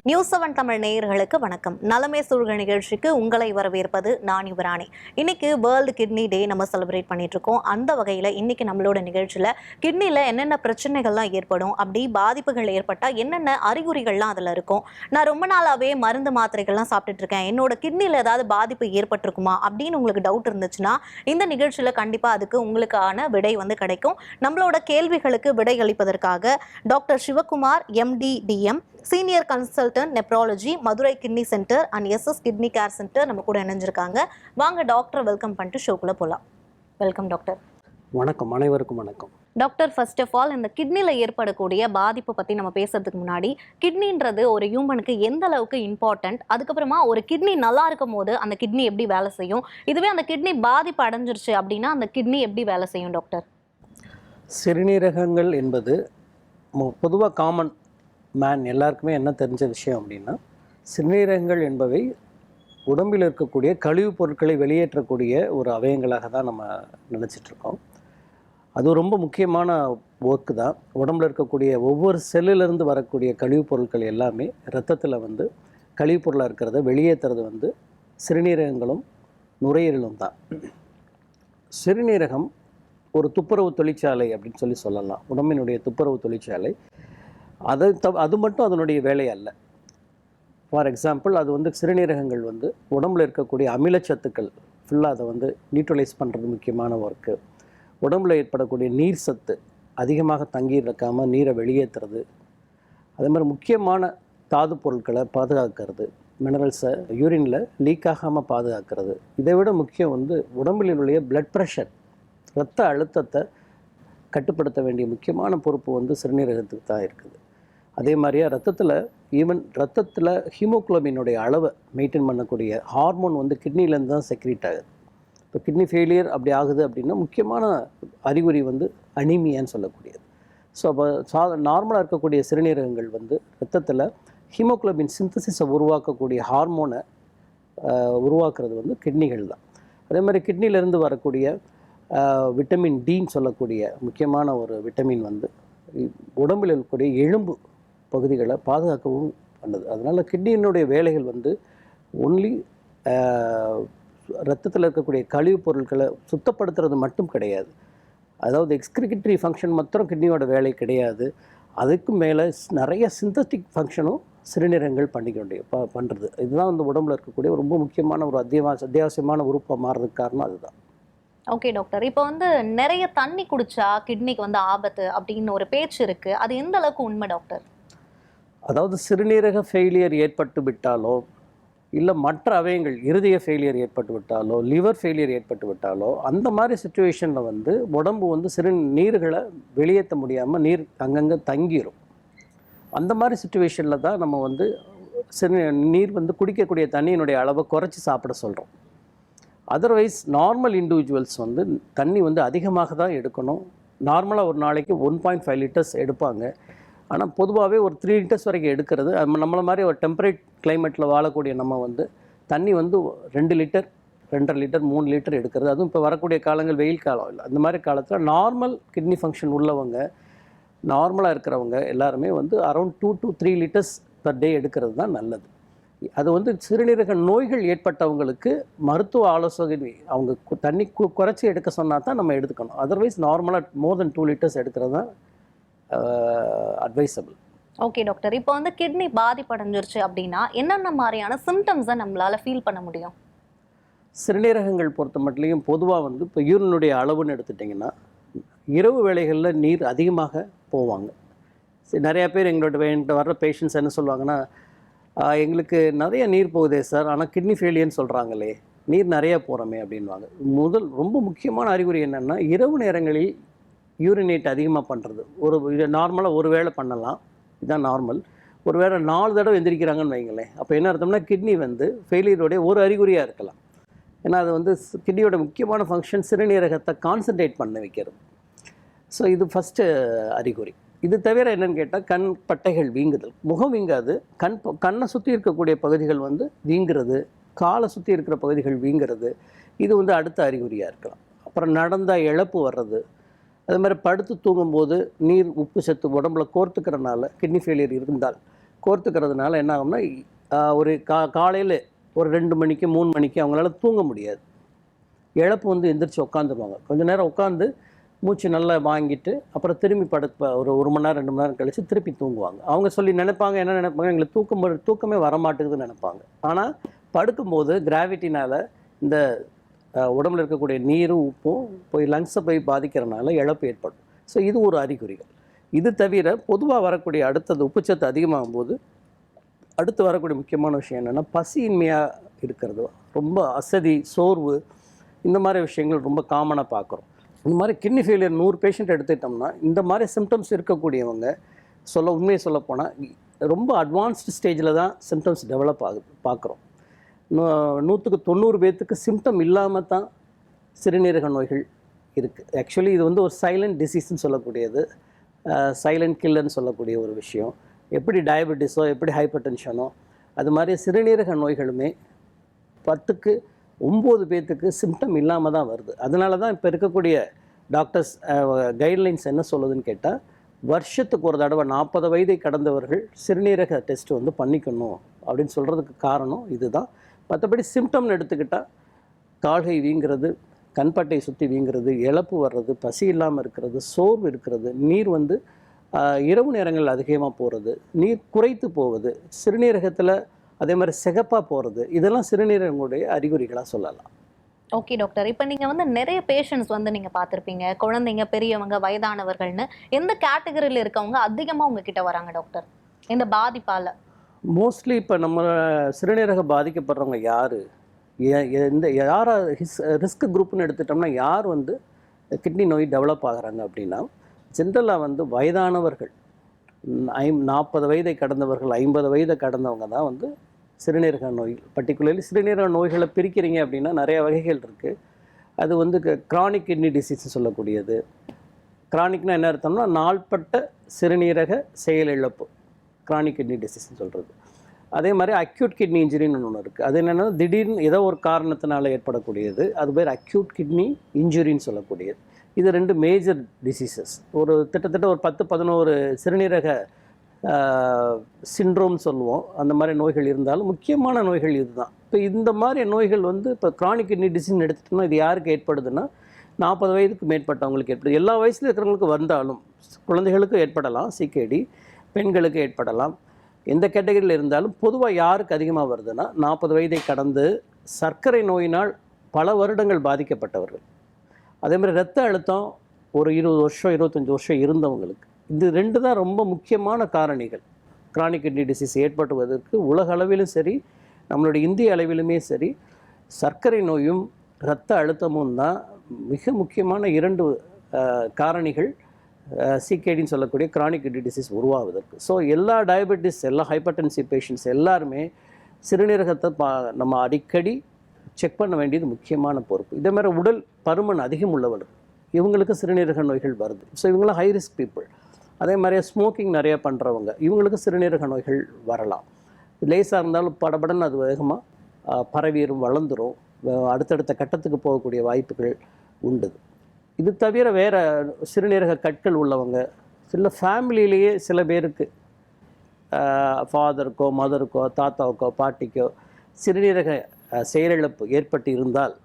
நியூஸ்7 தமிழ் நேயர்களுக்கு வணக்கம். நலமே சூழ்க நிகழ்ச்சிக்கு உங்களை வரவேற்பது நான் யுவராணி. இன்னைக்கு வேர்ல்டு கிட்னி டே நம்ம செலிப்ரேட் பண்ணிட்டு இருக்கோம். அந்த வகையில் இன்னைக்கு நம்மளோட நிகழ்ச்சியில் கிட்னியில் என்னென்ன பிரச்சனைகள்லாம் ஏற்படும், அப்படி பாதிப்புகள் ஏற்பட்டால் என்னென்ன அறிகுறிகள்லாம் அதில் இருக்கும், நான் ரொம்ப நாளாகவே மருந்து மாத்திரைகள்லாம் சாப்பிட்டுட்டு இருக்கேன், என்னோட கிட்னியில் ஏதாவது பாதிப்பு ஏற்பட்டிருக்குமா அப்படின்னு உங்களுக்கு டவுட் இருந்துச்சுன்னா இந்த நிகழ்ச்சியில் கண்டிப்பாக அதுக்கு உங்களுக்கான விடை கிடைக்கும். நம்மளோட கேள்விகளுக்கு விடை அளிப்பதற்காக doctor Sivakumar MD/DM senior consultant nephrology, Madurai kidney centre and SS kidney care centre நம்ம கூட இணைஞ்சிருக்காங்க. வாங்க டாக்டர் வெல்கம் பண்ணிட்டு ஷோக்குள்ள போகலாம். Welcome doctor. வணக்கம், அனைவருக்கும் வணக்கம் டாக்டர். ஃபர்ஸ்ட் ஆஃப் ஆல், இந்த கிட்னியில் ஏற்படக்கூடிய பாதிப்பு பற்றி நம்ம பேசுறதுக்கு முன்னாடி, கிட்னின்றது ஒரு ஹியூமனுக்கு எந்த அளவுக்கு இம்பார்ட்டன்ட், அதுக்கப்புறமா ஒரு கிட்னி நல்லா இருக்கும் போது அந்த கிட்னி எப்படி வேலை செய்யும், இதுவே அந்த கிட்னி பாதிப்பு அடைஞ்சிருச்சு அப்படின்னா அந்த கிட்னி எப்படி வேலை செய்யும் டாக்டர்? சிறுநீரகங்கள் என்பது பொதுவாக காமன் மேன் எல்லாருக்குமே என்ன தெரிஞ்ச விஷயம் அப்படின்னா, சிறுநீரகங்கள் என்பவை உடம்பில் இருக்கக்கூடிய கழிவுப் பொருட்களை வெளியேற்றக்கூடிய ஒரு அவயங்களாக தான் நம்ம நினச்சிட்ருக்கோம். அது ரொம்ப முக்கியமான ஒர்க்கு தான். உடம்பில் இருக்கக்கூடிய ஒவ்வொரு செல்லிலிருந்து வரக்கூடிய கழிவுப் பொருட்கள் எல்லாமே இரத்தத்தில் கழிவுப் பொருளாக இருக்கிறத வெளியேற்றுறது சிறுநீரகங்களும் நுரையீரலும் தான். சிறுநீரகம் ஒரு துப்புரவு தொழிற்சாலை அப்படின்னு சொல்லலாம். உடம்பினுடைய துப்புரவு தொழிற்சாலை. அது மட்டும் அதனுடைய வேலை அல்ல. ஃபார் எக்ஸாம்பிள், அது சிறுநீரகங்கள் உடம்பில் இருக்கக்கூடிய அமிலச்சத்துக்கள் ஃபுல்லாக அதை நியூட்ரலைஸ் பண்ணுறது முக்கியமான ஒர்க்கு. உடம்பில் ஏற்படக்கூடிய நீர் சத்து அதிகமாக தங்கி இருக்காமல் நீரை வெளியேற்றுறது, அதே மாதிரி முக்கியமான தாது பொருட்களை பாதுகாக்கிறது, மினரல்ஸை யூரினில் லீக் ஆகாமல் பாதுகாக்கிறது. இதை விட முக்கியம் உடம்பில் உள்ள பிளட் ப்ரெஷர், இரத்த அழுத்தத்தை கட்டுப்படுத்த வேண்டிய முக்கியமான பொறுப்பு சிறுநீரகத்துக்கு தான் இருக்குது. அதே மாதிரியா ரத்தத்தில் ஹீமோகுளோபினுடைய அளவை மெயின்டைன் பண்ணக்கூடிய ஹார்மோன் கிட்னிலேருந்து தான் செக்ரீட் ஆகுது. இப்போ கிட்னி ஃபெயிலியர் அப்படி ஆகுது அப்படின்னா முக்கியமான அறிகுறி அனீமியான்னு சொல்லக்கூடியது. ஸோ அப்போ நார்மலாக இருக்கக்கூடிய சிறுநீரகங்கள் ரத்தத்தில் ஹீமோகுளோபின் சிந்தசிஸை உருவாக்கக்கூடிய ஹார்மோனை உருவாக்குறது கிட்னிகள் தான். அதே மாதிரி கிட்னிலேருந்து வரக்கூடிய விட்டமின் டின்னு சொல்லக்கூடிய முக்கியமான ஒரு விட்டமின் உடம்பில் இருக்கக்கூடிய எலும்பு பகுதிகளை பாதுகாக்கவும் பண்ணுது. அதனால் கிட்னியினுடைய வேலைகள் ஒன்லி ரத்தத்தில் இருக்கக்கூடிய கழிவுப் பொருட்களை சுத்தப்படுத்துறது மட்டும் கிடையாது. அதாவது எக்ஸ்கிரிகட்டரி ஃபங்க்ஷன் மாத்திரம் கிட்னியோட வேலை கிடையாது. அதுக்கும் மேலே நிறைய சிந்தட்டிக் ஃபங்க்ஷனும் சிறுநீரகங்கள் பண்ணுறது. இதுதான் உடம்பில் இருக்கக்கூடிய ரொம்ப முக்கியமான ஒரு அத்தியாவசியமான உறுப்பாக மாறுறதுக்கு காரணம் அதுதான். Okay doctor. இப்போ நிறைய தண்ணி குடிச்சா கிட்னிக்கு ஆபத்து அப்படின்னு ஒரு பேச்சு இருக்கு, அது எந்த அளவுக்கு உண்மை டாக்டர்? அதாவது சிறுநீரக ஃபெயிலியர் ஏற்பட்டு விட்டாலோ, இல்லை மற்ற அவயங்கள் இருதய ஃபெயிலியர் ஏற்பட்டு விட்டாலோ, லிவர் ஃபெயிலியர் ஏற்பட்டு விட்டாலோ, அந்த மாதிரி சுச்சுவேஷனில் உடம்பு சிறுநீர்களை வெளியேற்ற முடியாமல் நீர் அங்கங்கே தங்கிடும். அந்த மாதிரி சுச்சுவேஷனில் தான் நம்ம நீர் குடிக்கக்கூடிய தண்ணியினுடைய அளவை குறைச்சி சாப்பிட சொல்கிறோம். அதர்வைஸ் நார்மல் இண்டிவிஜுவல்ஸ் தண்ணி அதிகமாக தான் எடுக்கணும். நார்மலாக ஒரு நாளைக்கு 1.5 லிட்டர்ஸ் எடுப்பாங்க. ஆனால் பொதுவாகவே ஒரு 3 லிட்டர்ஸ் வரைக்கும் எடுக்கிறது. நம்மளை மாதிரி ஒரு டெம்பரேட் கிளைமேட்டில் வாழக்கூடிய நம்ம தண்ணி 2 லிட்டர் 2.5 லிட்டர் 3 லிட்டர் எடுக்கிறது. அதுவும் இப்போ வரக்கூடிய காலங்கள் வெயில் காலம் இல்லை. அந்த மாதிரி காலத்தில் நார்மல் கிட்னி ஃபங்க்ஷன் உள்ளவங்க, நார்மலாக இருக்கிறவங்க எல்லாருமே around 2 to 3 litres per day எடுக்கிறது தான் நல்லது. அது சிறுநீரக நோய்கள் ஏற்பட்டவங்களுக்கு மருத்துவ ஆலோசனை அவங்க தண்ணி குறைச்சி எடுக்க சொன்னால் தான் நம்ம எடுத்துக்கணும். அதர்வைஸ் நார்மலாக மோர் தென் 2 லிட்டர்ஸ் எடுக்கிறது தான் அட்வைசபிள். Okay doctor. இப்போ கிட்னி பாதிப்படைஞ்சிருச்சு அப்படின்னா என்னென்ன மாதிரியான சிம்டம்ஸை நம்மளால் ஃபீல் பண்ண முடியும்? சிறுநீரகங்கள் பொறுத்த மட்டும் பொதுவாக இப்போ யூரினுடைய அளவுன்னு எடுத்துட்டிங்கன்னா, இரவு வேளைகளில் நீர் அதிகமாக போவாங்க. நிறையா பேர் எங்கள்கிட்ட வர்ற பேஷண்ட்ஸ் என்ன சொல்லுவாங்கன்னா, எங்களுக்கு நிறைய நீர் போகுதே சார், ஆனால் கிட்னி ஃபெயிலியர்னு சொல்கிறாங்களே, நீர் நிறையா போகிறோமே அப்படின்வாங்க. ரொம்ப முக்கியமான அறிகுறி என்னென்னா, இரவு நேரங்களில் யூரினேட் அதிகமாக பண்ணுறது. நார்மலாக ஒரு வேளை பண்ணலாம், இதுதான் நார்மல். ஒரு வேளை 4 தடவை எந்திரிக்கிறாங்கன்னு வைங்களேன், அப்போ என்ன அர்த்தம்னா கிட்னி ஃபெயிலியருடைய ஒரு அறிகுறியாக இருக்கலாம். ஏன்னா அது கிட்னியோட முக்கியமான ஃபங்க்ஷன் சிறுநீரகத்தை கான்சன்ட்ரேட் பண்ண வைக்கிறது. ஸோ இது ஃபஸ்ட்டு அறிகுறி. இது தவிர என்னென்னு கேட்டால் கண் பட்டைகள் வீங்குதல், முகம் வீங்காது, கண்ணை சுற்றி இருக்கக்கூடிய பகுதிகள் வீங்குறது, காலை சுற்றி இருக்கிற பகுதிகள் வீங்குறது, இது அடுத்த அறிகுறியாக இருக்கலாம். அப்புறம் நடந்தால் இழப்பு வர்றது, அது மாதிரி படுத்து தூங்கும்போது நீர் உப்பு சத்து உடம்புல கோர்த்துக்கிறனால கிட்னி ஃபெயிலியர் இருந்தால் கோர்த்துக்கிறதுனால என்ன ஆகும்னா ஒரு காலையில் ஒரு 2 மணிக்கு 3 மணிக்கு அவங்களால தூங்க முடியாது. இழப்பு வந்து எந்திரிச்சு உட்காந்துருவாங்க. கொஞ்சம் நேரம் உட்காந்து மூச்சு நல்லா வாங்கிட்டு அப்புறம் திரும்பி ஒரு 1 மணி நேரம் 2 மணி நேரம் கழித்து திருப்பி தூங்குவாங்க. அவங்க சொல்லி நினைப்பாங்க, என்ன நினைப்பாங்க, எங்களுக்கு தூக்கமே வரமாட்டேங்குதுன்னு நினைப்பாங்க. ஆனால் படுக்கும்போது கிராவிட்டினால் இந்த உடம்புல இருக்கக்கூடிய நீரும் உப்பும் போய் லங்ஸை போய் பாதிக்கிறனால இழப்பு ஏற்படும். ஸோ இது ஒரு அறிகுறிகள். இது தவிர பொதுவாக வரக்கூடிய அடுத்தது உப்புச்சத்து அதிகமாகும் போது அடுத்து வரக்கூடிய முக்கியமான விஷயம் என்னென்னா பசியின்மையாக இருக்கிறது, ரொம்ப அசதி, சோர்வு, இந்த மாதிரி விஷயங்கள் ரொம்ப காமனாக பார்க்குறோம். இந்த மாதிரி கிட்னி ஃபெயிலியர் 100 பேஷண்ட் எடுத்துக்கிட்டோம்னா இந்த மாதிரி சிம்டம்ஸ் இருக்கக்கூடியவங்க உண்மையை சொல்லப்போனால் ரொம்ப அட்வான்ஸ்டு ஸ்டேஜில் தான் சிம்டம்ஸ் டெவலப் ஆகுது பார்க்குறோம். 100க்கு 90 பேர்த்துக்கு சிம்டம் இல்லாமல் தான் சிறுநீரக நோய்கள் இருக்குது. ஆக்சுவலி இது வந்து ஒரு சைலண்ட் டிசீஸ்ன்னு சொல்லக்கூடியது, சைலண்ட் கில்லர்னு சொல்லக்கூடிய ஒரு விஷயம். எப்படி டயபெட்டிஸோ எப்படி ஹைப்பர் டென்ஷனோ அது மாதிரி சிறுநீரக நோய்களுமே 10க்கு 9 பேர்த்துக்கு சிம்டம் இல்லாமல் தான் வருது. அதனால தான் இப்போ இருக்கக்கூடிய டாக்டர்ஸ் கைட்லைன்ஸ் என்ன சொல்லுதுன்னு கேட்டால், வருஷத்துக்கு ஒரு தடவை 40 வயதை கடந்தவர்கள் சிறுநீரக டெஸ்ட் வந்து பண்ணிக்கணும் அப்படின்னு சொல்கிறதுக்கு காரணம் இதுதான். மற்றபடி சிம்டம்னு எடுத்துக்கிட்டால் கால்கை வீங்கிறது, கண்பட்டை சுற்றி வீங்கிறது, இழப்பு வர்றது, பசி இல்லாமல் இருக்கிறது, சோர்வு இருக்கிறது, நீர் வந்து இரவு நேரங்கள் அதிகமாக போகிறது, நீர் குறைத்து போவது, சிறுநீரகத்தில் அதே மாதிரி சிகப்பாக போகிறது, இதெல்லாம் சிறுநீரகங்களுடைய அறிகுறிகளாக சொல்லலாம். ஓகே டாக்டர், இப்போ நீங்கள் வந்து நிறைய பேஷண்ட்ஸ் வந்து நீங்கள் பார்த்துருப்பீங்க, குழந்தைங்க, பெரியவங்க, வயதானவர்கள்னு எந்த கேட்டகரியில் இருக்கவங்க அதிகமாக உங்ககிட்ட வராங்க டாக்டர் இந்த பாதிப்பால்? மோஸ்ட்லி இப்போ நம்ம சிறுநீரக பாதிக்கப்படுறவங்க யார், யாரை ரிஸ்க் குரூப்னு எடுத்துட்டோம்னா யார் வந்து கிட்னி நோய் டெவலப் ஆகுறாங்க அப்படின்னா, ஜென்ரலாக வந்து வயதானவர்கள், 40 வயதை கடந்தவர்கள், 50 வயதை கடந்தவங்க தான் வந்து சிறுநீரக நோய். பர்டிகுலர்லி சிறுநீரக நோய்களை பிரிக்கிறீங்க அப்படின்னா நிறைய வகைகள் இருக்குது. அது வந்து கிரானிக் கிட்னி டிசீஸ்ன்னு சொல்லக்கூடியது. கிரானிக்னா என்ன அர்த்தம்னா நாள்பட்ட சிறுநீரக செயலிழப்பு, கிரானிக் கிட்னி டிசீஸ்ன்னு சொல்கிறது. அதே மாதிரி அக்யூட் கிட்னி இன்ஜுரின்னு ஒன்று இருக்குது. அது என்னென்னா திடீர்னு ஏதோ ஒரு காரணத்தினால ஏற்படக்கூடியது, அது பேர் அக்யூட் கிட்னி இன்ஜுரின்னு சொல்லக்கூடியது. இது 2 மேஜர் டிசீசஸ். கிட்டத்தட்ட ஒரு 10-11 சிறுநீரக சிண்ட்ரோம் சொல்லுவோம். அந்த மாதிரி நோய்கள் இருந்தாலும் முக்கியமான நோய்கள் இதுதான். இப்போ இந்த மாதிரி நோய்கள் வந்து இப்போ கிரானிக் கிட்னி டிசீஸ்ன்னு எடுத்துட்டோம்னா இது யாருக்கு ஏற்படுதுன்னா 40 வயதுக்கு மேற்பட்டவங்களுக்கு ஏற்படுது. எல்லா வயசுல இருக்கிறவங்களுக்கு வந்தாலும் குழந்தைகளுக்கு ஏற்படலாம் சிகேடி, பெண்களுக்கு ஏற்படலாம், எந்த கேட்டகரியில் இருந்தாலும் பொதுவாக யாருக்கு அதிகமாக வருதுன்னா 40 வயதை கடந்து சர்க்கரை நோயினால் பல வருடங்கள் பாதிக்கப்பட்டவர்கள், அதே மாதிரி ரத்த அழுத்தம் ஒரு 20 வருஷம் 25 வருஷம் இருந்தவங்களுக்கு. இது 2 தான் ரொம்ப முக்கியமான காரணிகள் கிரானிக் கிட்னி டிசீஸ் ஏற்படுவதற்கு. உலக அளவிலும் சரி, நம்மளுடைய இந்திய அளவிலுமே சரி, சர்க்கரை நோயும் இரத்த அழுத்தமும் தான் மிக முக்கியமான 2 காரணிகள் சிகேடின்னு சொல்லக்கூடிய கிரானிக் கிட்னி டிசீஸ் உருவாவதற்கு. ஸோ எல்லா டயபெட்டிஸ், எல்லா ஹைப்பர்டென்சிவ் பேஷண்ட்ஸ் எல்லாருமே சிறுநீரகத்தை நம்ம அடிக்கடி செக் பண்ண வேண்டியது முக்கியமான பொறுப்பு. இதே மாதிரி உடல் பருமன் அதிகம் உள்ளவர்கள், இவங்களுக்கு சிறுநீரக நோய்கள் வருது. ஸோ இவங்களாம் ஹை ரிஸ்க் பீப்புள். அதே மாதிரி ஸ்மோக்கிங் நிறையா பண்ணுறவங்க, இவங்களுக்கு சிறுநீரக நோய்கள் வரலாம். லேசாக இருந்தாலும் படபடன்னு அது வேகமாக பரவிடும், வளர்ந்துடும், அடுத்தடுத்த கட்டத்துக்கு போகக்கூடிய வாய்ப்புகள் உண்டு. இது தவிர வேறு சிறுநீரக கற்கள் உள்ளவங்க, சில ஃபேமிலியிலேயே சில பேருக்கு ஃபாதருக்கோ மதருக்கோ தாத்தாவுக்கோ பாட்டிக்கோ சிறுநீரக செயலிழப்பு ஏற்பட்டு இருந்தால்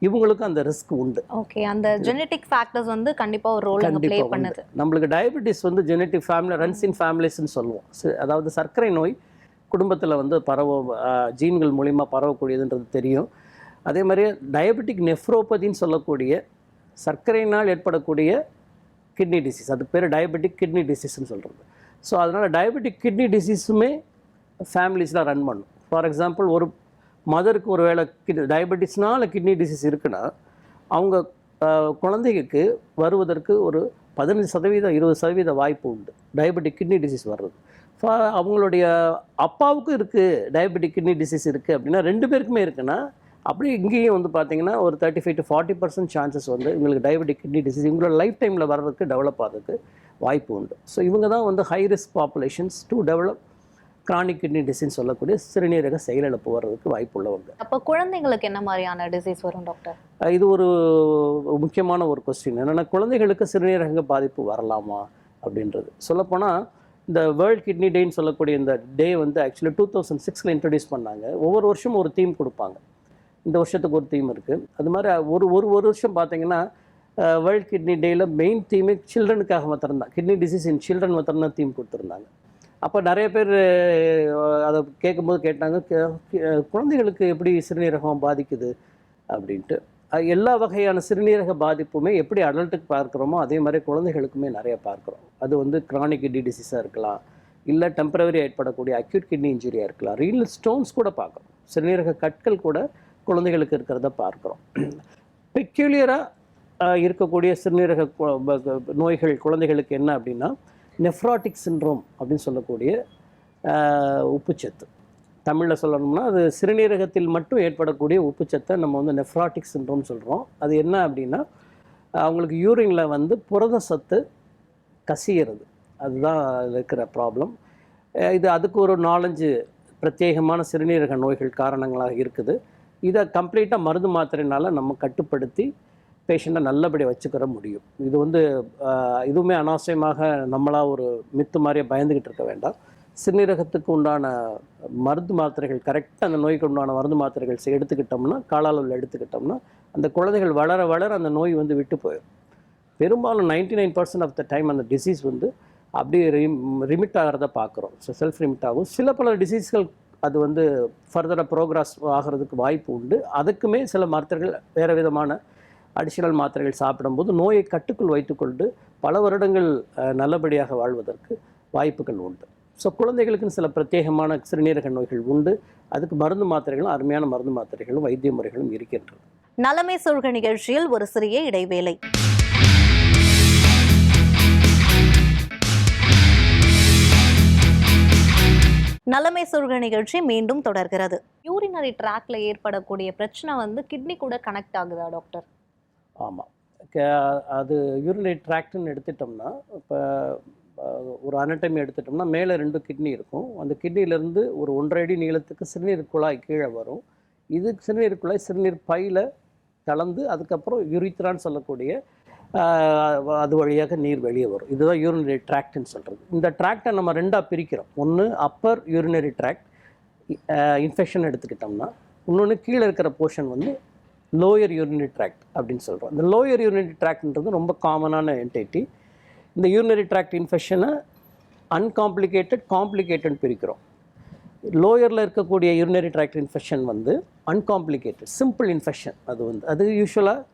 இவங்களுக்கும் அந்த ரிஸ்க் உண்டு. ஓகே, அந்த ஜெனடிக் ஃபேக்டர்ஸ் வந்து கண்டிப்பாக ஒரு ரோல் ப்ளே பண்ணுது. நம்மளுக்கு டயபெட்டிஸ் வந்து ஜெனடிக் ஃபேமிலி ரன்ஸ் இன் ஃபேமிலிஸ்ன்னு சொல்லுவோம். அதாவது சர்க்கரை நோய் குடும்பத்தில் வந்து ஜீன்கள் மூலிமா பரவக்கூடியதுன்றது தெரியும். அதே மாதிரி டயபெட்டிக் நெஃப்ரோபதின்னு சொல்லக்கூடிய சர்க்கரையினால் ஏற்படக்கூடிய கிட்னி டிசீஸ், அதுக்கு பேர் டயபெட்டிக் கிட்னி டிசீஸ்ன்னு சொல்கிறது. ஸோ அதனால் டயபெட்டிக் கிட்னி டிசீஸுமே ஃபேமிலிஸில் ரன் பண்ணும். ஃபார் எக்ஸாம்பிள், ஒரு மதருக்கு ஒரு வேளை டயபெட்டிஸ்னால் கிட்னி டிசீஸ் இருக்குன்னா அவங்க குழந்தைக்கு வருவதற்கு ஒரு 15% 20% வாய்ப்பு உண்டு டயபெட்டிக் கிட்னி டிசீஸ் வர்றது. அவங்களுடைய அப்பாவுக்கும் இருக்குது டயபெட்டிக் கிட்னி டிசீஸ் இருக்குது அப்படின்னா 2 பேருக்குமே இருக்குன்னா அப்படியே இங்கேயும் வந்து பார்த்தீங்கன்னா ஒரு 35 to 40% சான்சஸ் வந்து இவங்களுக்கு டயபெட்டிக் கிட்னி டிசீஸ் இவங்களோட லைஃப் டைமில் வர்றதுக்கு டெவலப் ஆகிறதுக்கு வாய்ப்பு உண்டு. ஸோ இவங்க தான் வந்து high risk populations to develop chronic kidney disease சொல்லக்கூடிய சிறுநீரக செயலிழப்பு வர்றதுக்கு வாய்ப்பு உள்ளவங்க. அப்போ குழந்தைங்களுக்கு என்ன மாதிரியான டிசீஸ் வரும் டாக்டர்? இது ஒரு முக்கியமான ஒரு கொஸ்டின். என்னென்னா குழந்தைகளுக்கு சிறுநீரக பாதிப்பு வரலாமா அப்படின்றது. சொல்லப்போனால் இந்த வேர்ல்ட் கிட்னி டேன்னு சொல்லக்கூடிய இந்த டே வந்து ஆக்சுவலி 2006 இன்ட்ரடியூஸ் பண்ணாங்க. ஒவ்வொரு வருஷமும் ஒரு தீம் கொடுப்பாங்க. இந்த வருஷத்துக்கு ஒரு தீம் இருக்குது. அது மாதிரி ஒரு வருஷம் பார்த்தீங்கன்னா வேர்ல்ட் கிட்னி டேயில் மெயின் தீமே சில்ட்ரனுக்காக மாத்திரம்தான், கிட்னி டிசீஸ் இன் சில்ட்ரன் மாத்திரம்தான் தீம் கொடுத்துருந்தாங்க. அப்போ நிறைய பேர் அதை கேட்கும்போது கேட்டாங்க, குழந்தைகளுக்கு எப்படி சிறுநீரகம் பாதிக்குது அப்படின்ட்டு. எல்லா வகையான சிறுநீரக பாதிப்புமே எப்படி அடல்ட்டுக்கு பார்க்குறோமோ அதே மாதிரி குழந்தைகளுக்குமே நிறைய பார்க்குறோம். அது வந்து கிரானிக் கிட்னி டிசீஸாக இருக்கலாம், இல்லை டெம்பரவரி ஏற்படக்கூடிய அக்யூட் கிட்னி இன்ஜுரியாக இருக்கலாம், ரீனல் ஸ்டோன்ஸ் கூட பார்க்குறோம், சிறுநீரக கற்கள் கூட குழந்தைகளுக்கு இருக்கிறத பார்க்குறோம். பெக்யூலியராக இருக்கக்கூடிய சிறுநீரக நோய்கள் குழந்தைகளுக்கு என்ன அப்படின்னா நெஃப்ராட்டிக் சிண்ட்ரோம் அப்படின்னு சொல்லக்கூடிய உப்புச்சத்து. தமிழில் சொல்லணும்னா அது சிறுநீரகத்தில் மட்டும் ஏற்படக்கூடிய உப்புச்சத்தை நம்ம வந்து நெஃப்ராட்டிக் சிண்ட்ரோம் சொல்கிறோம். அது என்ன அப்படின்னா அவங்களுக்கு யூரினில் வந்து புரத சத்து கசிகிறது, அதுதான் அதில் இருக்கிற ப்ராப்ளம். இது அதுக்கு ஒரு 4-5 பிரத்யேகமான சிறுநீரக நோய்கள் காரணங்களாக இருக்குது. இதை கம்ப்ளீட்டாக மருந்து மாத்திரையினால் நம்ம கட்டுப்படுத்தி பேஷண்ட்டை நல்லபடியாக வச்சுக்கிற முடியும். இது வந்து இதுவுமே அனாவசியமாக நம்மளாக ஒரு மித்து மாதிரியே பயந்துக்கிட்டு இருக்க வேண்டாம். சிறுநீரகத்துக்கு உண்டான மருந்து மாத்திரைகள் கரெக்டாக அந்த நோய்க்கு உண்டான மருந்து மாத்திரைகள் எடுத்துக்கிட்டோம்னா, கால அளவில் எடுத்துக்கிட்டோம்னா அந்த குழந்தைகள் வளர வளர அந்த நோய் வந்து விட்டு போயிடும். பெரும்பாலும் 99% ஆஃப் த டைம் அந்த டிசீஸ் வந்து அப்படியே ரிமிட் ஆகிறத பார்க்குறோம். ஸோ செல்ஃப் ரிமிட் ஆகும். சில பல டிசீஸ்கள் அது வந்து ஃபர்தராக ப்ரோக்ரஸ் ஆகிறதுக்கு வாய்ப்பு உண்டு. அதுக்குமே சில மாத்திரைகள் வேறு விதமான அடிஷனல் மாத்திரைகள் சாப்பிடும்போது நோயை கட்டுக்குள் வைத்துக்கொண்டு பல வருடங்கள் நல்லபடியாக வாழ்வதற்கு வாய்ப்புகள் உண்டு. ஸோ குழந்தைகளுக்குன்னு சில பிரத்யேகமான சிறுநீரக நோய்கள் உண்டு. அதுக்கு மருந்து மாத்திரைகளும் அருமையான மருந்து மாத்திரைகளும் வைத்திய முறைகளும் இருக்கின்றது. நலமே சூழ்க நிகழ்ச்சியில் ஒரு சிறிய இடைவேளை. நலமே சூழ்க நிகழ்ச்சி மீண்டும் தொடர்கிறது. யூரினரி ட்ராக்ல ஏற்படக்கூடிய பிரச்சனை வந்து கிட்னி கூட கனெக்ட் ஆகுதா டாக்டர்? ஆமாம், அது யூரினரி ட்ராக்ட்னு எடுத்துட்டோம்னா, இப்போ ஒரு அனட்டமி எடுத்துட்டோம்னா மேலே 2 கிட்னி இருக்கும். அந்த கிட்னியிலேருந்து ஒரு 1.5 அடி நீளத்துக்கு சிறுநீர் குழாய் கீழே வரும். இது சிறுநீர் குழாய் சிறுநீர் பையில் கலந்து அதுக்கப்புறம் யூரித்ரான்னு சொல்லக்கூடிய அது வழியாக நீர் வெளியே வரும். இதுதான் யூரினரி ட்ராக்ட்னு சொல்கிறது. இந்த ட்ராக்டை நம்ம 2ஆக பிரிக்கிறோம். ஒன்று அப்பர் யூரினரி ட்ராக்ட் இன்ஃபெக்ஷன் எடுத்துக்கிட்டோம்னா, இன்னொன்று கீழே இருக்கிற போர்ஷன் வந்து லோயர் யூரினரி ட்ராக்ட் அப்படின்னு சொல்கிறோம். இந்த லோயர் யூரினரி ட்ராக்ட்ன்றது ரொம்ப காமனான என்டைட்டி. இந்த யூரினரி ட்ராக்ட் இன்ஃபெக்ஷனை அன்காம்ப்ளிகேட்டட் காம்ப்ளிகேட்டட் பிரிக்கிறோம். லோயரில் இருக்கக்கூடிய யூரினரி ட்ராக்ட் இன்ஃபெக்ஷன் வந்து அன்காம்ப்ளிகேட்டட் சிம்பிள் இன்ஃபெக்ஷன். அது யூஸ்வலாக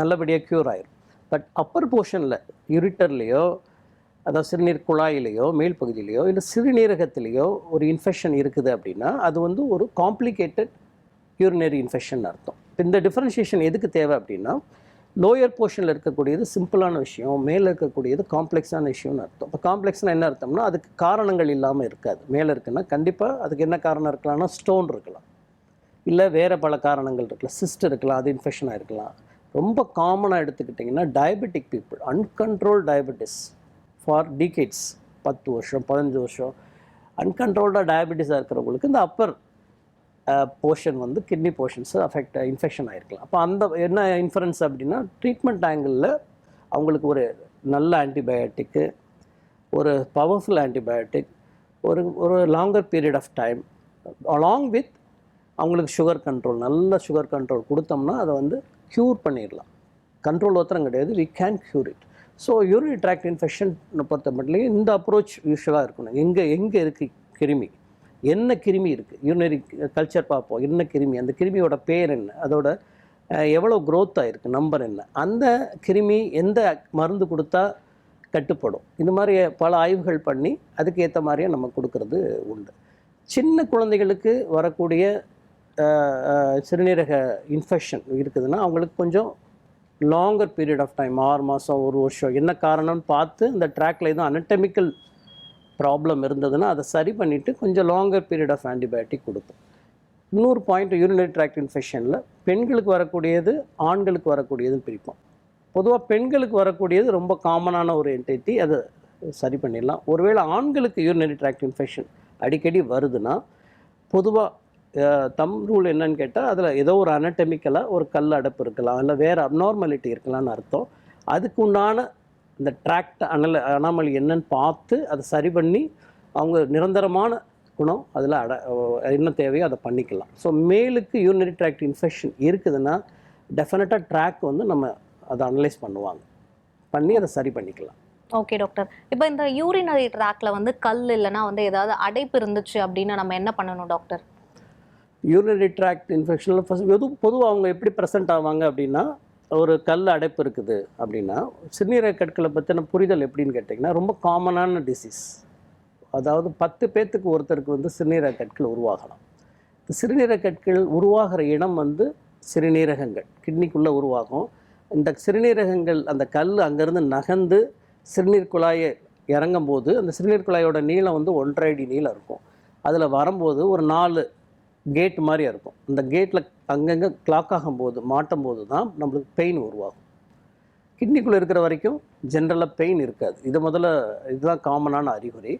நல்லபடியாக க்யூர் ஆயிரும். பட் அப்பர் போர்ஷனில் யூரிட்டர்லேயோ அதாவது சிறுநீர் குழாயிலேயோ மேல் பகுதியிலையோ இல்லை சிறுநீரகத்திலேயோ ஒரு இன்ஃபெக்ஷன் இருக்குது அப்படின்னா அது வந்து ஒரு காம்ப்ளிகேட்டட் யூரினரி இன்ஃபெக்ஷன் அர்த்தம். இந்த டிஃப்ரென்ஷியேஷன் எதுக்கு தேவை அப்படின்னா, லோயர் போர்ஷனில் இருக்கக்கூடியது சிம்பிளான விஷயம், மேலே இருக்கக்கூடியது காம்ப்ளெக்ஸான விஷயம்னு அர்த்தம். இப்போ காம்ப்ளெக்ஸ்னால் என்ன அர்த்தம்னா அதுக்கு காரணங்கள் இல்லாமல் இருக்காது. மேலே இருக்குன்னா கண்டிப்பாக அதுக்கு என்ன காரணம் இருக்கலாம்னா ஸ்டோன் இருக்கலாம், இல்லை வேறு பல காரணங்கள் இருக்கலாம், சிஸ்ட் இருக்கலாம், அது இன்ஃபெக்ஷனாக இருக்கலாம். ரொம்ப காமனாக எடுத்துக்கிட்டிங்கன்னா diabetic people, அன்கண்ட்ரோல் diabetes for decades, 10 வருஷம் 15 வருஷம் அன்கண்ட்ரோல்டாக டயபெட்டிஸாக இருக்கிறவங்களுக்கு இந்த அப்பர் போர்ஷன் வந்து கிட்னி போர்ஷன்ஸ் இன்ஃபெக்ஷன் ஆகிருக்கலாம். அப்போ அந்த என்ன இன்ஃபரன்ஸ் அப்படின்னா ட்ரீட்மெண்ட் ஆங்கிளில் அவங்களுக்கு ஒரு நல்ல ஆன்டிபயோட்டிக்கு, ஒரு பவர்ஃபுல் ஆன்டிபயோட்டிக், ஒரு longer period of time along with அவங்களுக்கு சுகர் கண்ட்ரோல், நல்ல சுகர் கண்ட்ரோல் கொடுத்தோம்னா அதை வந்து க்யூர் பண்ணிடலாம். கண்ட்ரோல் மாத்திரம் கிடையாது, we can cure it. So urinary tract infection பொறுத்த மட்டும் இந்த அப்ரோச் யூஸ்வலாக இருக்கணும். எங்கே இருக்குது கிருமி, என்ன கிருமி இருக்குது, யூரினரி கல்ச்சர் பார்ப்போம், என்ன கிருமி, அந்த கிருமியோட பேர் என்ன, அதோட எவ்வளோ க்ரோத் ஆகிருக்கு, நம்பர் என்ன, அந்த கிருமி எந்த மருந்து கொடுத்தா கட்டுப்படும். இந்த மாதிரி பல ஆய்வுகள் பண்ணி அதுக்கு ஏற்ற மாதிரியே நம்ம கொடுக்கறது உண்டு. சின்ன குழந்தைகளுக்கு வரக்கூடிய சிறுநீரக இன்ஃபெக்ஷன் இருக்குதுன்னா அவங்களுக்கு கொஞ்சம் லாங்கர் பீரியட் ஆஃப் டைம், 6 மாதம் 1 வருஷம் என்ன காரணம்னு பார்த்து இந்த ட்ராக்ல எதுவும் அனட்டமிக்கல் ப்ராப்ளம் இருந்ததுன்னா அதை சரி பண்ணிவிட்டு கொஞ்சம் லாங்கர் பீரியட் ஆஃப் ஆன்டிபயோட்டிக் கொடுப்போம். இன்னொரு பாயிண்ட், யூரினரி ட்ராக்ட் இன்ஃபெக்ஷனில் பெண்களுக்கு வரக்கூடியது ஆண்களுக்கு வரக்கூடியதுன்னு பிரிப்போம். பொதுவாக பெண்களுக்கு வரக்கூடியது ரொம்ப காமனான ஒரு என்டைட்டி, அதை சரி பண்ணிடலாம். ஒருவேளை ஆண்களுக்கு யூரினரி ட்ராக்ட் இன்ஃபெக்ஷன் அடிக்கடி வருதுன்னா பொதுவாக தம் ரூல் என்னன்னு கேட்டால் அதில் ஏதோ ஒரு அனட்டமிக்கலாக ஒரு கல் அடைப்பு இருக்கலாம், இல்லை வேறு அப்நார்மாலிட்டி இருக்கலாம்னு அர்த்தம். அதுக்கு உண்டான இந்த ட்ராக்ட் அனாமலி என்னன்னு பார்த்து அதை சரி பண்ணி அவங்க நிரந்தரமான குணம் அதில் என்ன தேவையோ அதை பண்ணிக்கலாம். ஸோ மேலுக்கு யூரினரி ட்ராக்ட் இன்ஃபெக்ஷன் இருக்குதுன்னா டெஃபினட்டாக ட்ராக் வந்து நம்ம அதை அனலைஸ் பண்ணி அதை சரி பண்ணிக்கலாம். ஓகே டாக்டர், இப்போ இந்த யூரினரி ட்ராக்ல வந்து கல் இல்லைன்னா வந்து ஏதாவது அடைப்பு இருந்துச்சு அப்படின்னு நம்ம என்ன பண்ணணும் டாக்டர்? யூரினரி ட்ராக்ட் இன்ஃபெக்ஷனில் ஃபஸ்ட் பொதுவாக அவங்க எப்படி ப்ரெசென்ட் ஆவாங்க அப்படின்னா, ஒரு கல் அடைப்பு இருக்குது அப்படின்னா சிறுநீரக கற்களை பற்றின புரிதல் எப்படின்னு கேட்டிங்கன்னா, ரொம்ப காமனான டிசீஸ். அதாவது 10 பேர்த்துக்கு ஒருத்தருக்கு வந்து சிறுநீரக கற்கள் உருவாகலாம். இந்த சிறுநீரக கற்கள் உருவாகிற இடம் வந்து சிறுநீரகங்கள், கிட்னிக்குள்ளே உருவாகும். இந்த சிறுநீரகங்கள் அந்த கல் அங்கேருந்து நகர்ந்து சிறுநீர் குழாயை இறங்கும் போது அந்த சிறுநீர் குழாயோட நீளம் வந்து 1.5 அடி நீளம் இருக்கும். அதில் வரும்போது ஒரு 4 கேட் மாதிரி இருக்கும். இந்த கேட்டில் அங்கங்கே கிளாக் ஆகும்போது மாட்டும் போது தான் நம்மளுக்கு பெயின் உருவாகும். கிட்னிக்குள்ளே இருக்கிற வரைக்கும் ஜென்ரலாக பெயின் இருக்காது. இதுதான் காமனான அறிகுறி.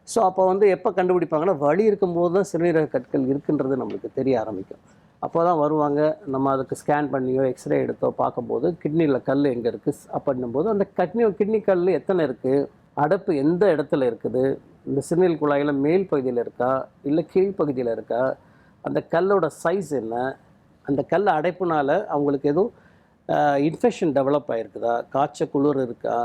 ஸோ அப்போ வந்து எப்போ கண்டுபிடிப்பாங்கன்னா, வலி இருக்கும்போது தான் சிறுநீரக கற்கள் இருக்குன்றது நம்மளுக்கு தெரிய ஆரம்பிக்கும். அப்போ தான் வருவாங்க, நம்ம அதுக்கு ஸ்கேன் பண்ணியோ எக்ஸ்ரே எடுத்தோ பார்க்கும்போது கிட்னியில் கல் எங்கே இருக்குது அப்படின்னும்போது அந்த கிட்னி கல் எத்தனை இருக்குது, அடைப்பு எந்த இடத்துல இருக்குது, இந்த சிறுநீர் குழாயில் மேல் பகுதியில் இருக்கா இல்லை கீழ்ப்பகுதியில் இருக்கா, அந்த கல்லோட சைஸ் என்ன, அந்த கல் அடைப்புனால் அவங்களுக்கு எதுவும் இன்ஃபெக்ஷன் டெவலப் ஆகிருக்குதா, காய்ச்ச குளிர் இருக்கா,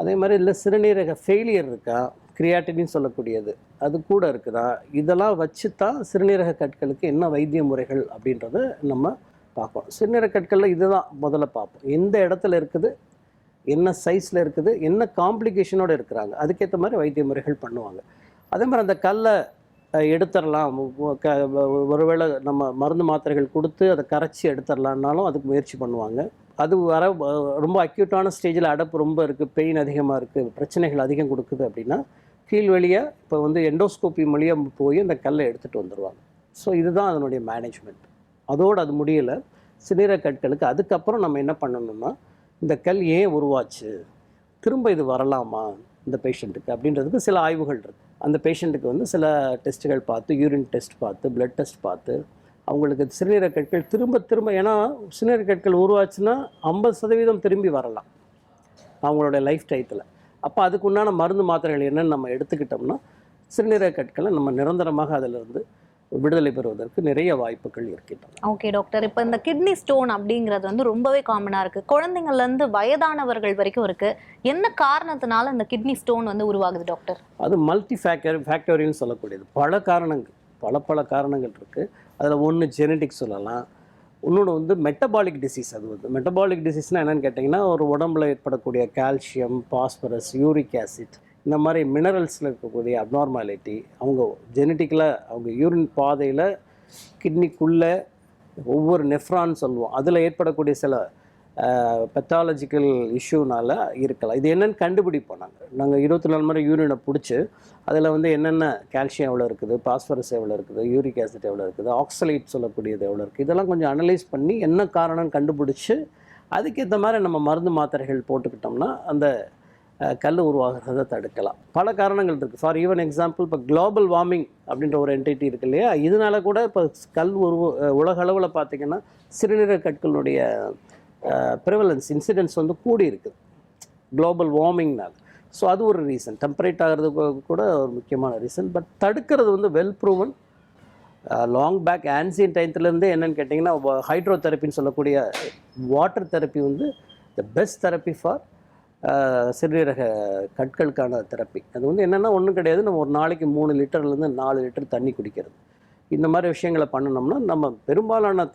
அதே மாதிரி இல்லை சிறுநீரக ஃபெயிலியர் இருக்கா, கிரியாட்டின்னு சொல்லக்கூடியது அது கூட இருக்குதா, இதெல்லாம் வச்சு தான் சிறுநீரக கற்களுக்கு என்ன வைத்திய முறைகள் அப்படின்றத நம்ம பார்ப்போம். சிறுநீரக கற்களில் இதுதான் முதல்ல பார்ப்போம். எந்த இடத்துல இருக்குது, என்ன சைஸில் இருக்குது, என்ன காம்ப்ளிகேஷனோடு இருக்கிறாங்க, அதுக்கேற்ற மாதிரி வைத்திய முறைகள் பண்ணுவாங்க. அதே மாதிரி அந்த கல்லை எடுத்துடலாம், ஒருவேளை நம்ம மருந்து மாத்திரைகள் கொடுத்து அதை கரைச்சி எடுத்துடலான்னாலும் அதுக்கு முயற்சி பண்ணுவாங்க. அது ரொம்ப அக்யூட்டான ஸ்டேஜில் அடைப்பு ரொம்ப இருக்குது, பெயின் அதிகமாக இருக்குது, பிரச்சனைகள் அதிகம் கொடுக்குது அப்படின்னா கீழ் வழியாக இப்போ வந்து எண்டோஸ்கோப்பி மூலியாக போய் அந்த கல்லை எடுத்துகிட்டு வந்துடுவாங்க. ஸோ இதுதான் அதனுடைய மேனேஜ்மெண்ட். அதோடு அது முடியலை. சிறுநீரக கற்களுக்கு அதுக்கப்புறம் நம்ம என்ன பண்ணணும்னா, இந்த கல் ஏன் உருவாச்சு, திரும்ப இது வரலாமா இந்த பேஷண்ட்டுக்கு அப்படின்றதுக்கு சில ஆய்வுகள் இருக்குது. அந்த பேஷண்ட்டுக்கு வந்து சில டெஸ்ட்டுகள் பார்த்து, யூரின் டெஸ்ட் பார்த்து, பிளட் டெஸ்ட் பார்த்து அவங்களுக்கு சிறுநீரக கற்கள் திரும்ப ஏன்னா சிறுநீரக கற்கள் உருவாச்சுன்னா 50% திரும்பி வரலாம் அவங்களுடைய லைஃப் டைத்தில். அப்போ அதுக்கு உண்டான மருந்து மாத்திரைகள் என்னென்னு நம்ம எடுத்துக்கிட்டோம்னா சிறுநீரக கற்களை நம்ம நிரந்தரமாக அதிலிருந்து விடுதலை பெறுவதற்கு நிறைய வாய்ப்புகள் இருக்கின்றன. ஓகே டாக்டர், இப்போ இந்த கிட்னி ஸ்டோன் அப்படிங்கிறது வந்து ரொம்பவே காமனாக இருக்குது, குழந்தைங்கள்லேருந்து வயதானவர்கள் வரைக்கும் இருக்குது. என்ன காரணத்தினால இந்த கிட்னி ஸ்டோன் வந்து உருவாகுது டாக்டர்? அது மல்டி ஃபேக்டோரியல்னு சொல்லக்கூடியது. பல காரணங்கள் இருக்குது. அதில் ஒன்று ஜெனட்டிக் சொல்லலாம், இன்னொன்று வந்து மெட்டபாலிக் டிசீஸ். அது வந்து மெட்டபாலிக் டிசீஸ்னால் என்னென்னு கேட்டிங்கன்னா, ஒரு உடம்புல ஏற்படக்கூடிய கால்சியம், பாஸ்பரஸ், யூரிக் ஆசிட், இந்த மாதிரி மினரல்ஸில் இருக்கக்கூடிய அப்நார்மாலிட்டி, அவங்க ஜெனட்டிக்கலாக அவங்க யூரின் பாதையில் கிட்னிக்குள்ளே ஒவ்வொரு நெஃப்ரான் சொல்லுவோம், அதில் ஏற்படக்கூடிய சில பெத்தாலஜிக்கல் இஷ்யூனால் இருக்கலாம். இது என்னென்னு கண்டுபிடிப்போம். நாங்கள் 24 முறை யூரினை பிடிச்சி அதில் வந்து என்னென்ன கால்சியம் எவ்வளோ இருக்குது, பாஸ்பரஸ் எவ்வளோ இருக்குது, யூரிக் ஆசிட் எவ்வளோ இருக்குது, ஆக்சலேட் சொல்லக்கூடியது எவ்வளோ இருக்குது, இதெல்லாம் கொஞ்சம் அனலைஸ் பண்ணி என்ன காரணம்னு கண்டுபிடிச்சி அதுக்கேற்ற மாதிரி நம்ம மருந்து மாத்திரைகள் போட்டுக்கிட்டோம்னா அந்த கல் உருவாகிறத தடுக்கலாம். பல காரணங்கள் இருக்குது. ஃபார் ஈவன் எக்ஸாம்பிள், இப்போ குளோபல் வார்மிங் அப்படின்ற ஒரு என்டிட்டி இருக்கு இல்லையா, இதனால கூட இப்போ கல் உலக அளவில் பார்த்திங்கன்னா சிறுநீரக கற்களுடைய ப்ரிவலன்ஸ் இன்சிடென்ட்ஸ் வந்து கூடி இருக்குது குளோபல் வார்மிங்னால். ஸோ அது ஒரு ரீசன். டெம்பரேட் ஆகிறதுக்கு கூட ஒரு முக்கியமான ரீசன். பட் தடுக்கிறது வந்து well proven. Long back ancient டைத்துலேருந்தே என்னென்னு கேட்டிங்கன்னா, ஹைட்ரோ தெரப்பின்னு சொல்லக்கூடிய வாட்டர் தெரப்பி வந்து த பெஸ்ட் தெரப்பி ஃபார் சிறுநீரக கற்களுக்கான தெரப்பி. அது வந்து என்னென்னா ஒன்றும் கிடையாது, நம்ம ஒரு நாளைக்கு 3 லிட்டர்லேருந்து 4 லிட்டர் தண்ணி குடிக்கிறது. இந்த மாதிரி விஷயங்களை பண்ணணும்னா நம்ம பெரும்பாலான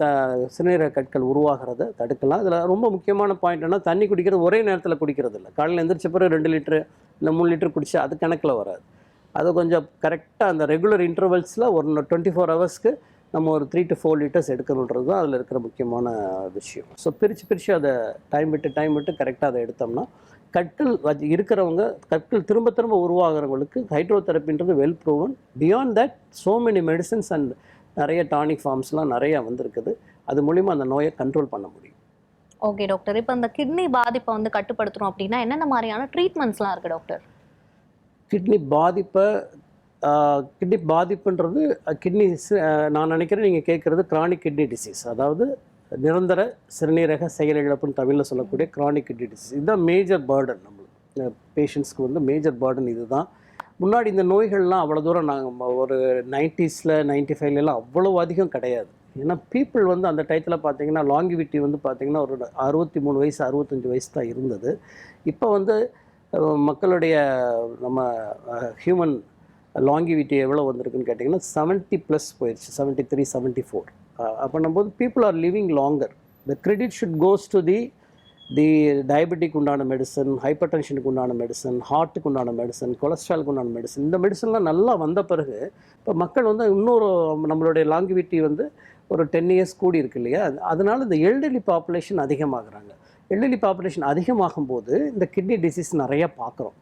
சிறுநீரக கற்கள் உருவாகிறத தடுக்கலாம். இதில் ரொம்ப முக்கியமான பாயிண்ட் என்ன, தண்ணி குடிக்கிறது ஒரே நேரத்தில் குடிக்கிறது இல்லை. காலையில் எழுந்திரிச்ச பிறகு 2 லிட்டரு இல்லை 3 லிட்டர் குடிச்சா அது கணக்கில் வராது. அது கொஞ்சம் கரெக்டாக அந்த ரெகுலர் இன்டர்வல்ஸில் ஒரு 24 ஹவர்ஸ்க்கு நம்ம ஒரு 3 to 4 லிட்டர்ஸ் எடுக்கணுன்றது தான் அதில் இருக்கிற முக்கியமான விஷயம். ஸோ பிரித்து அதை டைம் விட்டு கரெக்டாக அதை எடுத்தோம்னா கற்கள் இருக்கிறவங்க, கற்கள் திரும்ப உருவாகிறவங்களுக்கு ஹைட்ரோ தெரப்பின்றது well proven. Beyond that so many medicines and நிறைய டானிக் ஃபார்ம்ஸ்லாம் நிறையா வந்திருக்குது. அது மூலிமா அந்த நோயை கண்ட்ரோல் பண்ண முடியும். ஓகே டாக்டர், இப்போ அந்த கிட்னி பாதிப்பை வந்து கட்டுப்படுத்துகிறோம் அப்படின்னா என்னென்ன மாதிரியான ட்ரீட்மெண்ட்ஸ்லாம் இருக்குது டாக்டர்? கிட்னி பாதிப்புன்றது நான் நினைக்கிறேன் நீங்கள் கேட்குறது கிரானிக் கிட்னி டிசீஸ், அதாவது நிரந்தர சிறுநீரக செயலிழப்புன்னு தமிழில் சொல்லக்கூடிய கிரானிக் கிட்னி டிசீஸ். இதுதான் மேஜர் பேர்டன் நம்மளுக்கு. பேஷண்ட்ஸ்க்கு வந்து மேஜர் பர்டன் இதுதான். முன்னாடி இந்த நோய்கள்லாம் அவ்வளோ தூரம் நாங்கள் ஒரு 90s 95லாம் அவ்வளோ அதிகம் கிடையாது. ஏன்னா பீப்புள் வந்து அந்த டயத்தில் பார்த்தீங்கன்னா லாங்கிவிட்டி வந்து பார்த்தீங்கன்னா ஒரு 63 வயசு 65 வயசு தான் இருந்தது. இப்போ வந்து மக்களுடைய நம்ம ஹியூமன் லாங்கிவிட்டி எவ்வளோ வந்திருக்குன்னு கேட்டிங்கன்னா 70+ போயிடுச்சு, 73 74. அப்படின்னும்போது people are living longer. The credit should goes to the diabetic உண்டான மெடிசன், ஹைப்பர் டென்ஷனுக்கு உண்டான மெடிசன், ஹார்ட்டுக்கு உண்டான மெடிசன், கொலஸ்ட்ராலுக்கு உண்டான மெடிசன். இந்த மெடிசன்லாம் நல்லா வந்த பிறகு இப்போ மக்கள் வந்து இன்னொரு நம்மளுடைய லாங்கிவிட்டி வந்து ஒரு 10 இயர்ஸ் கூடி இருக்கு இல்லையா? அதனால இந்த எல்டர்லி பாப்புலேஷன் அதிகமாகுறாங்க. எல்டர்லி பாப்புலேஷன் அதிகமாகும் போது இந்த கிட்னி டிசீஸ் நிறையா பார்க்குறோம்.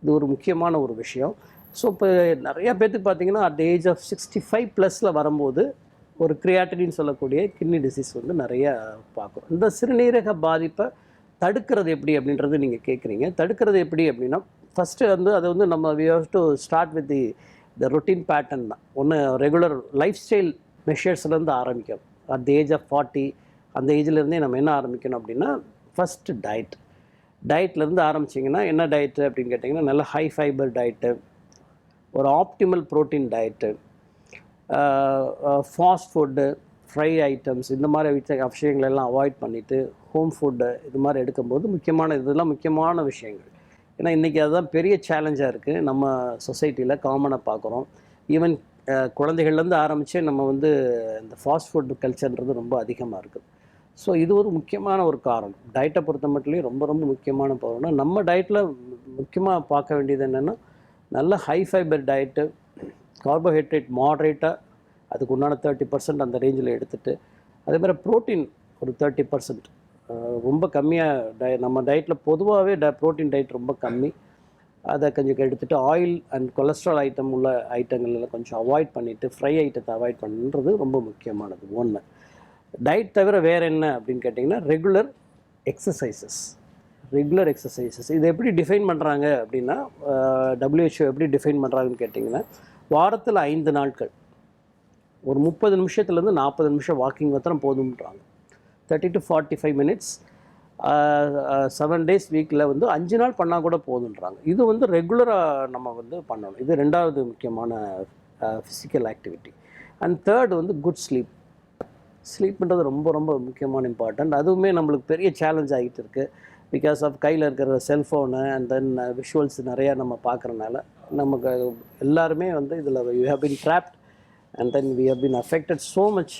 இது ஒரு முக்கியமான ஒரு விஷயம். ஸோ இப்போ நிறையா பேர்த்துக்கு பார்த்தீங்கன்னா அட் ஏஜ் ஆஃப் 65+ வரும்போது ஒரு கிரியாட்டினின்னு சொல்லக்கூடிய கிட்னி டிசீஸ் வந்து நிறைய பார்க்குறோம். இந்த சிறுநீரக பாதிப்பை தடுக்கிறது எப்படி அப்படின்றது நீங்கள் கேட்குறீங்க. தடுக்கிறது எப்படி அப்படின்னா ஃபஸ்ட்டு வந்து அதை வந்து நம்ம we have to start with the routine pattern தான். ஒன்று ரெகுலர் லைஃப் ஸ்டைல் மெஷர்ஸ்லேருந்து ஆரம்பிக்கணும். அட் த ஏஜ் ஆஃப் 40 அந்த ஏஜ்லேருந்தே நம்ம என்ன ஆரம்பிக்கணும் அப்படின்னா ஃபஸ்ட்டு டயட்லேருந்து ஆரம்பிச்சிங்கன்னா என்ன டயட்டு அப்படின்னு கேட்டிங்கன்னா நல்ல ஹை ஃபைபர் டயட்டு, ஒரு optimal protein diet, fast food, fry items இந்த மாதிரி விஷயங்களெல்லாம் அவாய்ட் பண்ணிவிட்டு ஹோம் ஃபுட்டு இது மாதிரி எடுக்கும்போது இதெல்லாம் முக்கியமான விஷயங்கள். ஏன்னா இன்றைக்கி அதுதான் பெரிய சேலஞ்சாக இருக்குது நம்ம சொசைட்டியில் காமனாக பார்க்குறோம். ஈவன் குழந்தைகள்லேருந்து ஆரம்பித்து நம்ம வந்து இந்த ஃபாஸ்ட் ஃபுட் கல்ச்சர்ன்றது ரொம்ப அதிகமாக இருக்குது. ஸோ இது ஒரு முக்கியமான ஒரு காரணம். டயட்டை பொறுத்த மட்டும் ரொம்ப ரொம்ப முக்கியமான காரணம். நம்ம டயட்டில் முக்கியமாக பார்க்க வேண்டியது என்னென்னா நல்ல ஹை ஃபைபர் டயட்டு, கார்போஹைட்ரேட் மாட்ரேட்டாக அதுக்கு உண்டான 30% அந்த ரேஞ்சில் எடுத்துகிட்டு, அதே மாதிரி ப்ரோட்டீன் ஒரு 30%, ரொம்ப கம்மியாக நம்ம டயட்டில் பொதுவாகவே ப்ரோட்டீன் டயட் ரொம்ப கம்மி. அதை கொஞ்சம் எடுத்துகிட்டு ஆயில் அண்ட் கொலஸ்ட்ரால் ஐட்டம் உள்ள ஐட்டங்கள்லாம் கொஞ்சம் அவாய்ட் பண்ணிவிட்டு ஃப்ரை ஐட்டத்தை அவாய்ட் பண்ணுறது ரொம்ப முக்கியமானது. ஒன்று டயட் தவிர வேறு என்ன அப்படின்னு கேட்டிங்கன்னா ரெகுலர் எக்ஸசைசஸ். இது எப்படி டிஃபைன் பண்ணுறாங்க அப்படின்னா WHO எப்படி டிஃபைன் பண்ணுறாங்கன்னு கேட்டிங்கன்னா வாரத்தில் 5 நாட்கள் ஒரு 30 நிமிஷத்துலேருந்து 40 நிமிஷம் வாக்கிங் மாத்திரம் போதும்ன்றாங்க. 30 to 45 மினிட்ஸ் 7 days வீக்கில் வந்து 5 நாள் பண்ணால் கூட போதுன்றாங்க. இது வந்து ரெகுலராக நம்ம வந்து பண்ணணும். இது 2வது முக்கியமான ஃபிசிக்கல் ஆக்டிவிட்டி. அண்ட் தேர்ட் வந்து குட் ஸ்லீப்ன்றது ரொம்ப ரொம்ப முக்கியமான இம்பார்ட்டன்ட். அதுவுமே நம்மளுக்கு பெரிய சேலஞ்ச் ஆகிட்டு இருக்குது. பிகாஸ் ஆஃப் கையில் இருக்கிற செல்ஃபோனு அண்ட் தென் விஷுவல்ஸ் நிறையா நம்ம பார்க்குறனால நமக்கு எல்லாருமே வந்து இதில் you have been trapped and then we have been affected so much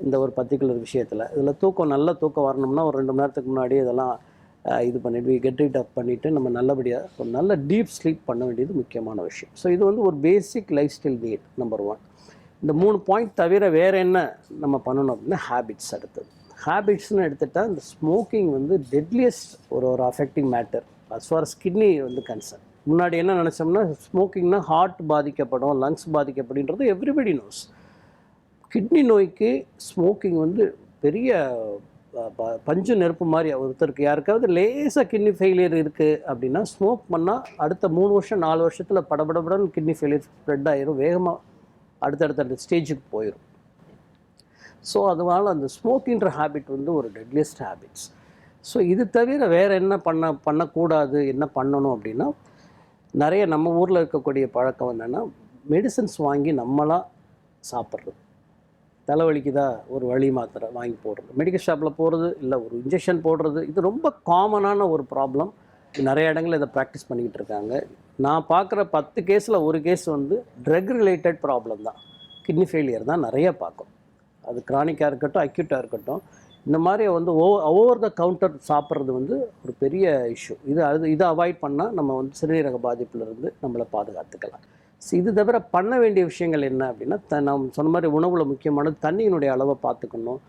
இந்த ஒரு பர்டிகுலர் விஷயத்தில். இதில் நல்ல தூக்கம் வரணும்னா ஒரு 2 மணி நேரத்துக்கு முன்னாடி இதெல்லாம் இது பண்ணிவிட்டு கெட் இட் அப் பண்ணிவிட்டு நம்ம நல்லபடியாக ஒரு நல்ல டீப் ஸ்லீப் பண்ண வேண்டியது முக்கியமான விஷயம். ஸோ இது வந்து ஒரு basic lifestyle need number 1. இந்த 3 பாயிண்ட் தவிர வேறு என்ன நம்ம பண்ணணும் அப்படின்னா ஹேபிட்ஸ். அடுத்தது ஹேபிட்ஸ்னு எடுத்துகிட்டால் இந்த ஸ்மோக்கிங் வந்து டெட்லியஸ்ட் ஒரு affecting matter as far as kidney வந்து கன்சர்ன். முன்னாடி என்ன நினச்சோம்னா ஸ்மோக்கிங்னா ஹார்ட் பாதிக்கப்படும், லங்ஸ் பாதிக்கப்படுன்றது எவ்ரிபடி நோஸ். கிட்னி நோய்க்கு ஸ்மோக்கிங் வந்து பெரிய பஞ்சு நெருப்பு மாதிரி. ஒருத்தருக்கு யாருக்காவது லேசாக கிட்னி ஃபெயிலியர் இருக்குது அப்படின்னா ஸ்மோக் பண்ணால் அடுத்த 3 வருஷம் 4 வருஷத்தில் படபடபடன்னு கிட்னி ஃபெயிலியர் ஸ்ப்ரெட் ஆகிரும், வேகமாக அடுத்தடுத்த ஸ்டேஜுக்கு போயிடும். ஸோ அதனால் அந்த ஸ்மோக்கின்ற ஹேபிட் வந்து ஒரு டெட்லியஸ்ட் ஹேபிட்ஸ். ஸோ இது தவிர வேறு என்ன பண்ணக்கூடாது, என்ன பண்ணணும் அப்படின்னா நிறைய நம்ம ஊரில் இருக்கக்கூடிய பழக்கம் என்னென்னா மெடிசன்ஸ் வாங்கி நம்மளாக சாப்பிட்றது. தலைவலிக்குதா ஒரு வலி மாத்திரை வாங்கி போடுறது, மெடிக்கல் ஷாப்பில் போகிறது, இல்லை ஒரு இன்ஜெக்ஷன் போடுறது. இது ரொம்ப காமனான ஒரு ப்ராப்ளம். நிறைய இடங்களில் இதை ப்ராக்டிஸ் பண்ணிக்கிட்டு இருக்காங்க. நான் பார்க்குற 10 கேஸில் ஒரு கேஸ் வந்து ட்ரக் ரிலேட்டட் ப்ராப்ளம் தான், கிட்னி ஃபெயிலியர் தான் நிறைய பார்க்கும். அது கிரானிக்காக இருக்கட்டும், அக்யூட்டாக இருக்கட்டும், இந்த மாதிரி வந்து ஓவர் த கவுண்டர் சாப்பிட்றது வந்து ஒரு பெரிய இஷ்யூ. இதை அவாய்ட் பண்ணால் நம்ம வந்து சிறுநீரக பாதிப்புலேருந்து நம்மளை பாதுகாத்துக்கலாம். இது தவிர பண்ண வேண்டிய விஷயங்கள் என்ன அப்படின்னா நம்ம சொன்ன மாதிரி உணவில் முக்கியமானது தண்ணியினுடைய அளவை பார்த்துக்கணும்.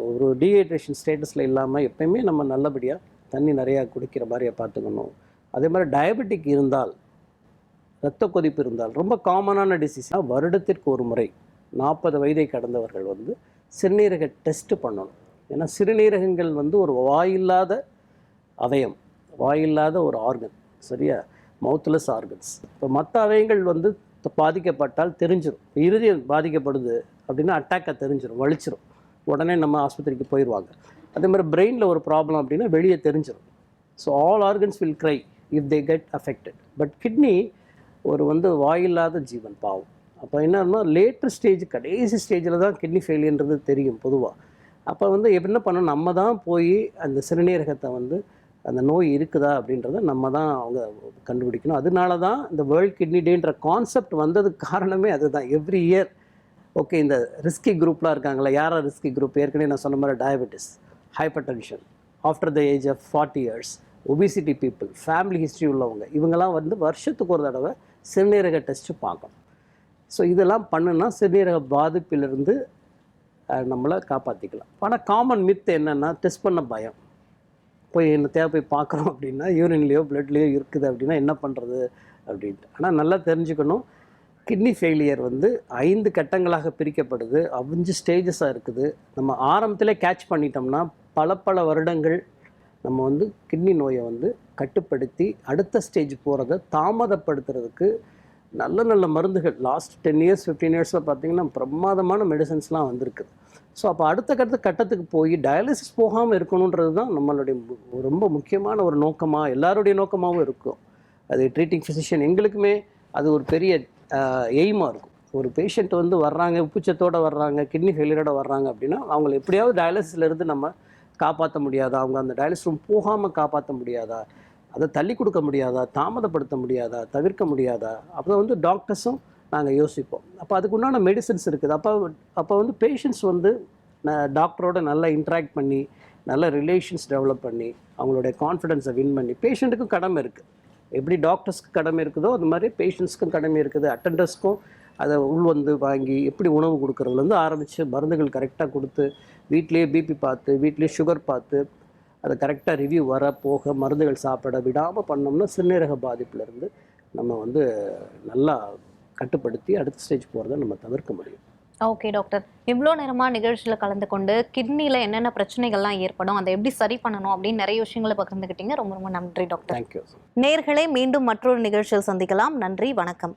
ஒரு டீஹைட்ரேஷன் ஸ்டேட்டஸில் இல்லாமல் எப்பயுமே நம்ம நல்லபடியாக தண்ணி நிறையா குடிக்கிற மாதிரியை பார்த்துக்கணும். அதே மாதிரி டயபெட்டிக் இருந்தால், இரத்த கொதிப்பு இருந்தால், ரொம்ப காமனான டிசீஸ்னால் வருடத்திற்கு ஒரு முறை 40 வயதை கடந்தவர்கள் வந்து சிறுநீரக டெஸ்ட்டு பண்ணணும். ஏன்னா சிறுநீரகங்கள் வந்து ஒரு வாயில்லாத அவயம், வாயில்லாத ஒரு ஆர்கன், சரியா, மவுத்லெஸ் ஆர்கன்ஸ். இப்போ மற்ற அவயங்கள் வந்து பாதிக்கப்பட்டால் தெரிஞ்சிடும். இருதயம் பாதிக்கப்படுது அப்படின்னா அட்டாக்காக தெரிஞ்சிடும், வலிச்சிடும், உடனே நம்ம ஆஸ்பத்திரிக்கு போயிடுவாங்க. அதே மாதிரி பிரெயினில் ஒரு ப்ராப்ளம் அப்படின்னா வெளியே தெரிஞ்சிடும். So all organs will cry if they get affected. But kidney ஒரு வாயில்லாத ஜீவன் பாவம். அப்போ என்னன்னா லேட்டர் ஸ்டேஜ், கடைசி ஸ்டேஜில் தான் கிட்னி ஃபெயிலியர்ன்றது தெரியும் பொதுவாக. அப்போ என்ன பண்ணணும், நம்ம தான் போய் அந்த சிறுநீரகத்தை அந்த நோய் இருக்குதா அப்படின்றத நம்ம தான் அவங்க கண்டுபிடிக்கணும். அதனால தான் இந்த வேர்ல்ட் கிட்னி டேன்ற கான்செப்ட் வந்ததுக்கு காரணமே அதுதான். எவ்ரி இயர் ஓகே, இந்த ரிஸ்கி குரூப்லாம் இருக்காங்களா, யாரா ரிஸ்கி குரூப்? ஏற்கனவே நான் சொன்ன மாதிரி diabetes, hypertension, after the age of 40 years, obesity people, family history உள்ளவங்க, இவங்கெல்லாம் வருஷத்துக்கு ஒரு தடவை சிறுநீரக டெஸ்ட்டு பார்க்கணும். ஸோ இதெல்லாம் பண்ணுன்னா சிறுநீரக பாதிப்பிலிருந்து நம்மளை காப்பாற்றிக்கலாம். ஆனால் காமன் மித் என்னென்னா, டெஸ்ட் பண்ண பயம். போய் போய் பார்க்குறோம் அப்படின்னா யூரின்லேயோ பிளட்லேயோ இருக்குது அப்படின்னா என்ன பண்ணுறது அப்படின்ட்டு. ஆனால் நல்லா தெரிஞ்சுக்கணும், கிட்னி ஃபெயிலியர் 5 கட்டங்களாக பிரிக்கப்படுது, 5 ஸ்டேஜஸாக இருக்குது. நம்ம ஆரம்பத்திலே கேட்ச் பண்ணிட்டோம்னா பல வருடங்கள் நம்ம கிட்னி நோயை கட்டுப்படுத்தி அடுத்த ஸ்டேஜ் போகிறத தாமதப்படுத்துறதுக்கு நல்ல மருந்துகள் லாஸ்ட் 10 years 15 years பார்த்திங்கன்னா பிரமாதமான மெடிசன்ஸ்லாம் வந்திருக்கு. ஸோ அப்போ அடுத்த கட்டத்துக்கு போய் டயாலிசிஸ் போகாமல் இருக்கணுன்றது தான் நம்மளுடைய ரொம்ப முக்கியமான ஒரு நோக்கமாக, எல்லாருடைய நோக்கமாகவும் இருக்கும். அது ட்ரீட்டிங் ஃபிசிஷியன் எங்களுக்குமே அது ஒரு பெரிய எய்மாக இருக்கும். ஒரு பேஷண்ட் வர்றாங்க, உப்புச்சத்தோடு வர்றாங்க, கிட்னி ஃபெயிலியரோடு வர்றாங்க அப்படின்னா அவங்கள எப்படியாவது டயாலிசிஸ்லேருந்து நம்ம காப்பாற்ற முடியாதா, அவங்க அந்த டயாலிசிஸ் ரூம் போகாமல் காப்பாற்ற முடியாதா, அதை தள்ளி கொடுக்க முடியாதா, தாமதப்படுத்த முடியாதா, தவிர்க்க முடியாதா, அப்போ டாக்டர்ஸும் நாங்கள் யோசிப்போம். அப்போ அதுக்கு உண்டான மெடிசன்ஸ் இருக்குது. அப்போ பேஷண்ட்ஸ் டாக்டரோட நல்லா இன்ட்ராக்ட் பண்ணி, நல்ல ரிலேஷன்ஸ் டெவலப் பண்ணி, அவங்களுடைய கான்ஃபிடென்ஸை வின் பண்ணி, பேஷண்ட்டுக்கும் கடமை இருக்குது. எப்படி டாக்டர்ஸ்க்கு கடமை இருக்குதோ அது மாதிரி பேஷண்ட்ஸ்க்கும் கடமை இருக்குது. அட்டெண்டர்ஸ்க்கும் அதை வாங்கி எப்படி உணவு கொடுக்குறதுலேருந்து ஆரம்பித்து மருந்துகள் கரெக்டாக கொடுத்து, வீட்லேயே பிபி பார்த்து, வீட்லேயே சுகர் பார்த்து, அதை கரெக்டாக ரிவ்யூ வர போக மருந்துகள் சாப்பிட விடாமல் பண்ணோம்னா சிறுநீரக பாதிப்புலேருந்து நம்ம நல்லா கட்டுப்படுத்தி அடுத்த ஸ்டேஜ் போகிறத நம்ம தவிர்க்க முடியும். ஓகே டாக்டர், இவ்வளோ நேரமாக நிகழ்ச்சியில் கலந்து கொண்டு கிட்னியில் என்னென்ன பிரச்சனைகள்லாம் ஏற்படும், அதை எப்படி சரி பண்ணணும் அப்படின்னு நிறைய விஷயங்களை பகிர்ந்துக்கிட்டீங்க. ரொம்ப நன்றி டாக்டர். தேங்க்யூ. நேயர்களை மீண்டும் மற்றொரு நிகழ்ச்சியில் சந்திக்கலாம். நன்றி, வணக்கம்.